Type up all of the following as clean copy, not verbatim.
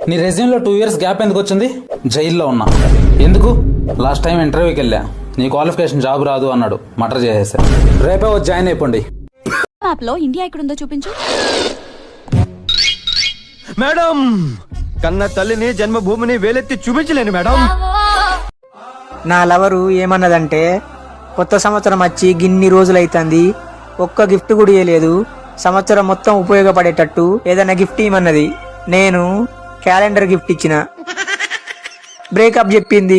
నీ రెజ్యూమ్ లో 2 years gap ఎందుకు వచ్చింది? జైల్లో ఉన్నా. ఎందుకు? లాస్ట్ టైం ఇంటర్వ్యూకి వెళ్ళా, నీ క్వాలిఫికేషన్ జాబ్ రాదు అన్నాడు, మటర్ చేసేసా. రేపే వచ్చి జాయిన్ అయిపోండి. మ్యాప్ లో ఇండియా ఎక్కడుందో చూపించు. మేడం, కన్న తల్లిని జన్మభూమిని వేలెత్తి చూపించలేను మేడం. నా లవరు ఏమన్నదంటే, కొత్త సంవత్సరం వచ్చి గిన్ని రోజులైతుంది, ఒక్క గిఫ్ట్ కూడా ఇయ్యలేదు, సంవత్సరం మొత్తం ఉపయోగపడేటట్టు ఏదైనా గిఫ్ట్ ఇవ్వమన్నది. నేను క్యాలెండర్ గిఫ్ట్ ఇచ్చిన. బ్రేకప్ చెప్పింది.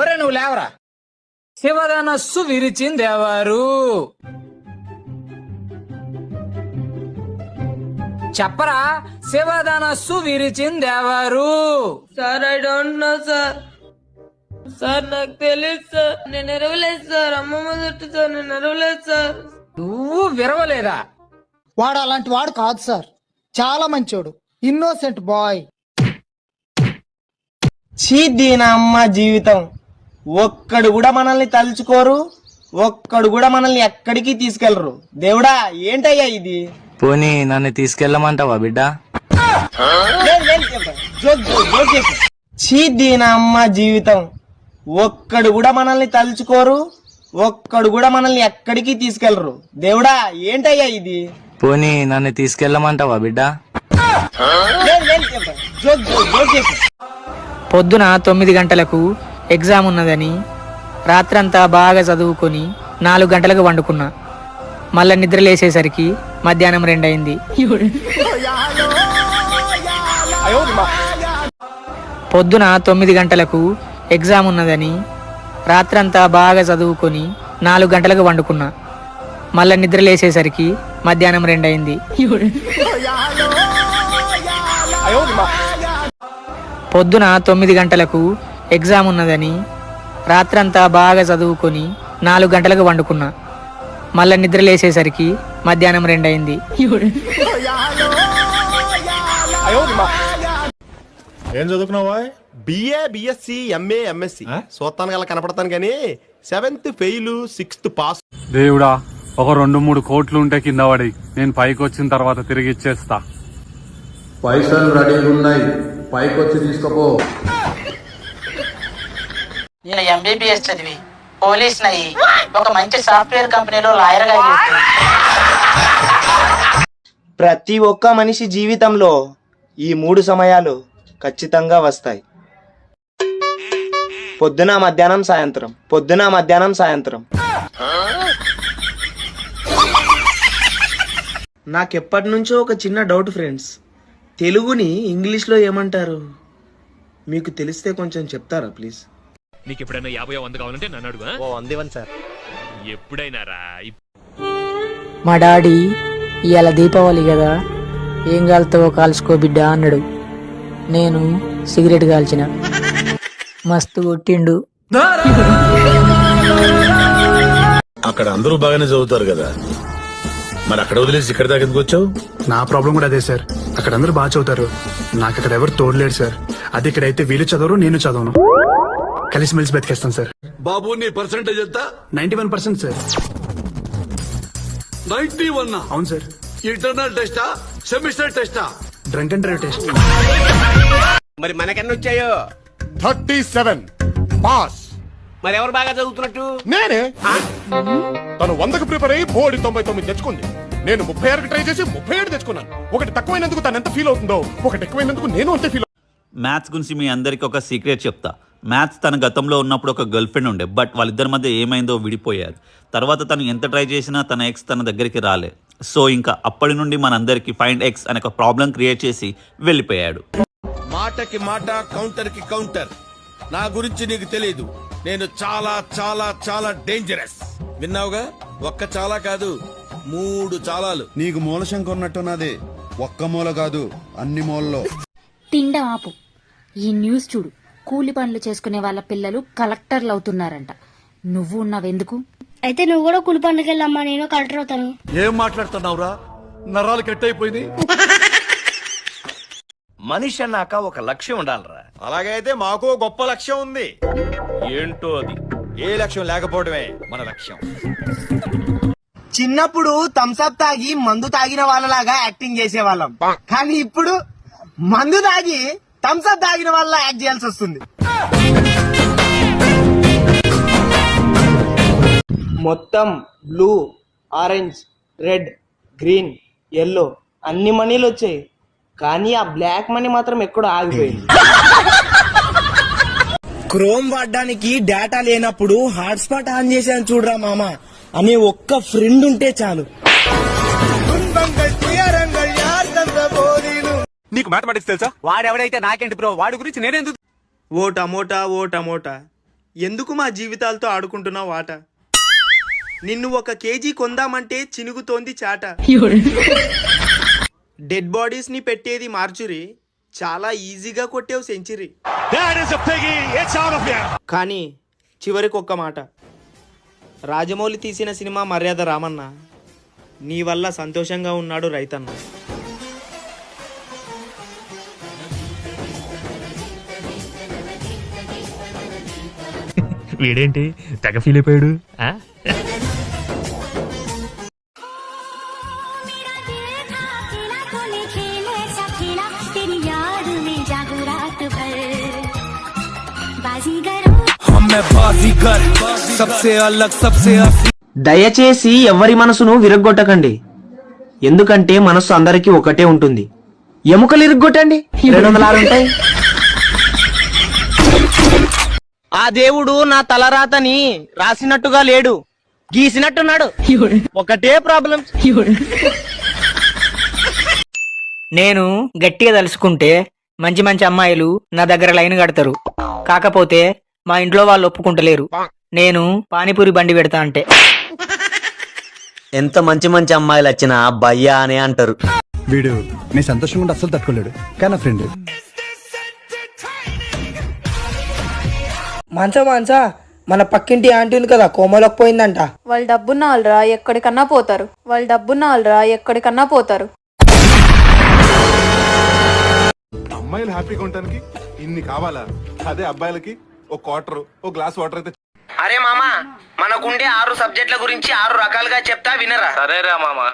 ఒరే నువ్వు లేవరా. శివధనస్సు విరిచిందెవరు? చెప్పరా, శివధనస్సు విరిచిందెవరు? Sir I don't know sir. Sir నాకు తెలియదు సార్, నేను ఎరవలేదు సార్. అమ్మమ్మ చుట్టూ సార్, నేను ఎరవలేదు సార్. నువ్వు విరవలేదా? వాడు అలాంటి వాడు కాదు సార్, చాలా మంచోడు, ఇన్నోసెంట్ బాయ్. దీనమ్మ జీవితం. ఒక్కడు కూడా మనల్ని తలుచుకోరు, ఒక్కడు కూడా మనల్ని ఎక్కడికి తీసుకెళ్లరు. దేవుడా ఏంటయ్యా ఇది? పోనీ నన్ను తీసుకెళ్ళమంటావా బిడ్డ? దీనమ్మ జీవితం. ఒక్కడు కూడా మనల్ని తలుచుకోరు, ఒక్కడు కూడా మనల్ని ఎక్కడికి తీసుకెళ్లరు. దేవుడా ఏంటయ్యా ఇది? పోనీ నన్ను తీసుకెళ్ళమంటావా బిడ్డ? పొద్దున 9 గంటలకు ఎగ్జామ్ ఉన్నదని రాత్రంతా బాగా చదువుకొని 4 గంటలకు వండుకున్నా. మళ్ళా నిద్ర లేసేసరికి మధ్యాహ్నం 2 అయింది. పొద్దున 9 గంటలకు ఎగ్జామ్ ఉన్నదని రాత్రంతా బాగా చదువుకొని 4 గంటలకు వండుకున్నా. మళ్ళా నిద్ర లేసేసరికి మధ్యాహ్నం 2 అయింది. పొద్దున 9 గంటలకు ఎగ్జామ్ ఉన్నదని రాత్రంతా బాగా చదువుకొని 4 గంటలకు వండుకున్నా. మళ్ళా నిద్ర లేసేసరికి మధ్యాహ్నం 2 అయింది. ఏం చదువుకున్నావా? BA, BSc, MA, MSc. చూస్తాను గల కనపడతాను కానీ 7th ఫెయిల్, 6th పాస్. దేవుడా, ఒక 2-3 కోట్లు ఉంటే కింద పడి నేను పైకి వచ్చిన తర్వాత తిరిగి ఇచ్చేస్తా. పైసలు రెడీగా ఉన్నాయి, పైకి వచ్చి తీసుకోపో. నేను ఎంబీబీఎస్ చదివి పోలీస్ నయ్యి ఒక మంచి సాఫ్ట్వేర్ కంపెనీలో లాయర్ గా చేస్తాను. ప్రతి ఒక్క మనిషి జీవితంలో ఈ 3 సమయాలు ఖచ్చితంగా వస్తాయి. పొద్దున, మధ్యాహ్నం, సాయంత్రం. పొద్దున, మధ్యాహ్నం, సాయంత్రం. నాకెప్పటి నుంచో ఒక చిన్న డౌట్ ఫ్రెండ్స్, తెలుగుని ఇంగ్లీష్లో ఏమంటారు? మీకు తెలిస్తే కొంచెం చెప్తారా ప్లీజ్? నీకు ఎప్పుడైనా 50-100 కావాలంటే నన్ను అడుగు. 100 ఇవ్వండి సార్. ఎప్పుడైనా రా. మా డాడీ ఇవాళ దీపావళి కదా, ఏం కాలుతావో కాల్చుకో బిడ్డ అన్నాడు. నేను సిగరెట్ కాల్చిన. మస్తు కొట్టిండు. అక్కడ అందరూ బాగానే చదువుతారు కదా, మరి అక్కడ వదిలేసి ఇక్కడ దాకా ఎందుకు వచ్చావు? నా ప్రాబ్లం కూడా అదే సార్. అక్కడ అందరూ బాగా చదువుతారు, నాకు అక్కడ ఎవరు తోడలేరు సార్. అది ఇక్కడైతే వీళ్ళు చదవరు, నేను చదవను, కలిసిమెలిసి బతికేస్తాను సార్. బాబు నీ పర్సెంటేజ్ ఎంత? 91% సార్. 91? అవును సార్. ఇంటర్నల్ టెస్టా, సెమిస్టర్ టెస్టా? Drunk and drive test. మరి మనకెన్ని వచ్చాయో? 37 పాస్. మరి ఎవరు బాగా చదువుతున్నట్టు? నేనే. తను 100కు ప్రిపేర్ అయ్యి బోర్డు 99 తెచ్చుకుంది. నేను 36కి ట్రై చేసి 37 తెచ్చుకున్నాను. ఒకటి తక్కువైనందుకు తను ఎంత ఫీల్ అవుతుందో, ఒకటి ఎక్కువైనందుకు నేను అంతే ఫీల్. మ్యాథ్స్ గురించి మీ అందరికి ఒక సీక్రెట్ చెప్తా. మ్యాథ్స్ తన గతంలో ఉన్నప్పుడు ఒక గర్ల్ ఫ్రెండ్ ఉండే, బట్ వాళ్ళిద్దరి మధ్య ఏమైందో విడిపోయారు. తర్వాత తను ఎంత ట్రై చేసినా తన ఎక్స్ తన దగ్గరికి రాలే. సో ఇంకా అప్పటి నుండి మనందరికి ఫైండ్ ఎక్స్ అనే ఒక ప్రాబ్లం క్రియేట్ చేసి వెళ్ళిపోయాడు. మాటకి మాట, కౌంటర్ కి కౌంటర్. నా గురించి నీకు తెలీదు, నేను చాలా చాలా చాలా డేంజరస్. విన్నావుగా? ఒక్క చాలా కాదు, 3 చాలాలు. నీకు మూలశంక ఉన్నట్టున్నది. ఒక్క మూల కాదు, అన్ని మూలలో. తిండం ఆపు. ఈ న్యూస్ చూడు. కూలి పనులు చేసుకునే వాళ్ళ పిల్లలు కలెక్టర్లు అవుతున్నారంట. నువ్వు ఉన్నావెందుకు? అయితే నువ్వు కూడా కూలి పనులకి వెళ్ళమ్మా, నేను కలెక్టర్ అవుతాను. ఏం మాట్లాడుతున్నావురా? నరాలు కట్ అయిపోయింది. మనిషి అన్నాక ఒక లక్ష్యం ఉండాలరా. అలాగైతే మాకు గొప్ప లక్ష్యం ఉంది. ఏంటో అది? ఏ లక్ష్యం లేకపోవడమే మన లక్ష్యం. చిన్నప్పుడు థమ్స్అప్ తాగి మందు తాగిన వాళ్ళలాగా యాక్టింగ్ చేసేవాళ్ళం, కానీ ఇప్పుడు మందు తాగి థమ్స్అప్ తాగిన వాళ్ళ యాక్ట్ చేయాల్సి వస్తుంది. మొత్తం blue, orange, red, green, yellow అన్ని మనీలు వచ్చాయి, కానీ ఆ బ్లాక్ మనీ మాత్రం ఎక్కడో ఆగిపోయింది. క్రోమ్ వాడడానికి డేటా లేనప్పుడు హాట్స్పాట్ ఆన్ చేశాను చూడరా మామ అనే ఒక్క ఫ్రెండ్ ఉంటే చాలు. నీకు మ్యాథమెటిక్స్ తెలుసా? వాడెవడైతే నాకేంటి బ్రో, వాడి గురించి నేనెందుకు. ఓ టమోటా ఓ టమోటా, ఎందుకు మా జీవితాలతో ఆడుకుంటున్నావు ఆట? నిన్ను 1 కేజీ కొందామంటే చినుగుతోంది చాట. డెడ్ బాడీస్ ని పెట్టేది మార్చురీ, చాలా ఈజీగా కొట్టేవు సెంచరీ. కానీ చివరికి ఒక్క మాట, రాజమౌళి తీసిన సినిమా మర్యాద రామన్న, నీ వల్ల సంతోషంగా ఉన్నాడు రైతన్న. వీడేంటి తెగ ఫీల్ అయిపోయాడు? దయచేసి ఎవరి మనసును విరగ్గొట్టకండి, ఎందుకంటే మనసు అందరికీ ఒకటే ఉంటుంది. ఎముకలు ఇరగ్గొట్టండి, 206 ఉంటాయి. ఆ దేవుడు నా తలరాతని రాసినట్టుగా లేడు, గీసినట్టున్నాడు. ఒకటే ప్రాబ్లం. నేను గట్టిగా తలుసుకుంటే మంచి మంచి అమ్మాయిలు నా దగ్గర లైన్ కడతారు, కాకపోతే మా ఇంట్లో వాళ్ళు ఒప్పుకుంటలేరు. నేను పానీపూరి బండి పెడతా అంటే ఎంత మంచి మంచి అమ్మాయిలు వచ్చినా భయ్యా అనే అంటారు. వీడు నీ సంతోషంగా ఉంటే అస్సలు తట్టుకోలేడు, కానీ ఫ్రెండ్ మంచా మన పక్కింటి ఆంటీ ఉంది కదా, కోమలోకి పోయిందంట. వాళ్ళు డబ్బున్న వాళ్ళరా ఎక్కడికన్నా పోతారు, వాళ్ళు డబ్బున్న వాళ్ళరా ఎక్కడికన్నా పోతారు. అమ్మాయిలు హ్యాపీగా ఉండటానికి ఇన్ని కావాలా? అదే అబ్బాయిలకి ఒక క్వార్టర్, ఒక గ్లాస్ వాటర్ అయితే. అరే మామా, మనకుండే 6 సబ్జెక్టుల గురించి 6 రకాలుగా చెప్తా వినరా? సరేరా మామా.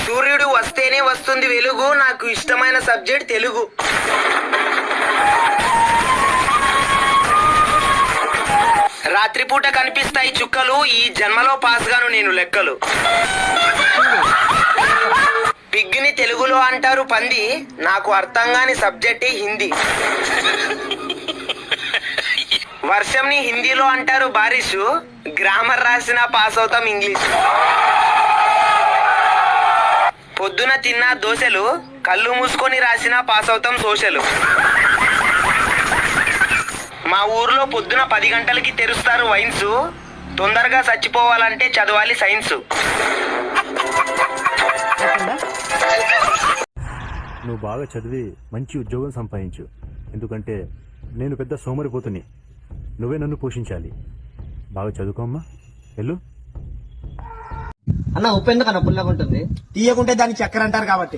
సూర్యుడు వస్తేనే వస్తుంది వెలుగు, నాకు ఇష్టమైన సబ్జెక్ట్ తెలుగు. రాత్రిపూట కనిపిస్తాయి చుక్కలు, ఈ జన్మలో పాస్ గాను నేను లెక్కలు. పిగ్గిని తెలుగులో అంటారు పంది, నాకు అర్థం కాని సబ్జెక్టే హిందీ. వర్షంని హిందీలో అంటారు బారిషు, గ్రామర్ రాసిన పాస్ అవుతాం ఇంగ్లీష్. పొద్దున తిన్న దోశలు, కళ్ళు మూసుకొని రాసిన పాస్ అవుతాం సోషలు. మా ఊర్లో పొద్దున 10 గంటలకి తెరుస్తారు వైన్స్, తొందరగా చచ్చిపోవాలంటే చదవాలి సైన్స్. నువ్వు బాగా చదివి మంచి ఉద్యోగం సంపాదించు, ఎందుకంటే నేను పెద్ద సోమరిపోతుని, నువ్వే నన్ను పోషించాలి. బాగా చదువుకోమ్మా, వెళ్ళు. అన్న ఉప్పు ఎందుకు అన్న పుల్లగా ఉంటుంది? తీయకుంటే దాన్ని చక్కెర అంటారు కాబట్టి.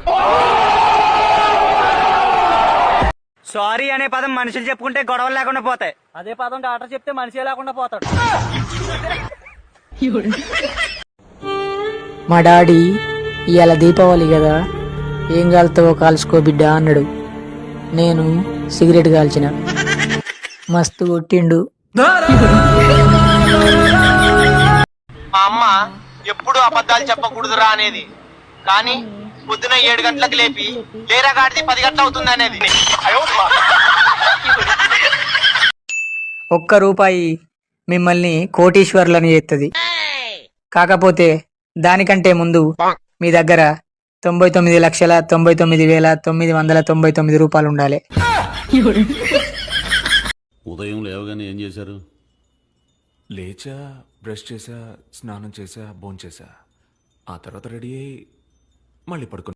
సారీ అనే పదం మనుషులు చెప్పుకుంటే గొడవలు లేకుండా పోతాయి, అదే పదం డాక్టర్ చెప్తే మనిషి లేకుండా పోతాడు. మా డాడీ ఇవాళ దీపావళి కదా, ఏం కాలుతావో కాల్చుకో బిడ్డ అన్నాడు. నేను సిగరెట్ కాల్చిన, మస్తు కొట్టిండు. మా అమ్మ ఎప్పుడు అబద్ధాలు చెప్పకూడదురా అనేది, కానీ పొద్దున 7 గంటలకు లేపి లేరా గాడిది 10 గంటలు అవుతుంది అనేది. ₹1 మిమ్మల్ని కోటీశ్వర్లను చేస్తుంది, కాకపోతే దానికంటే ముందు మీ దగ్గర 99,99,999 రూపాయలు ఉండాలి. ఉదయం లేవగానే ఏం చేశారు? లేచా, బ్రష్ చేసా, స్నానం చేసా, భోంచేసా, ఆ తర్వాత రెడీ అయ్యి మళ్ళీ పడుకున్నా.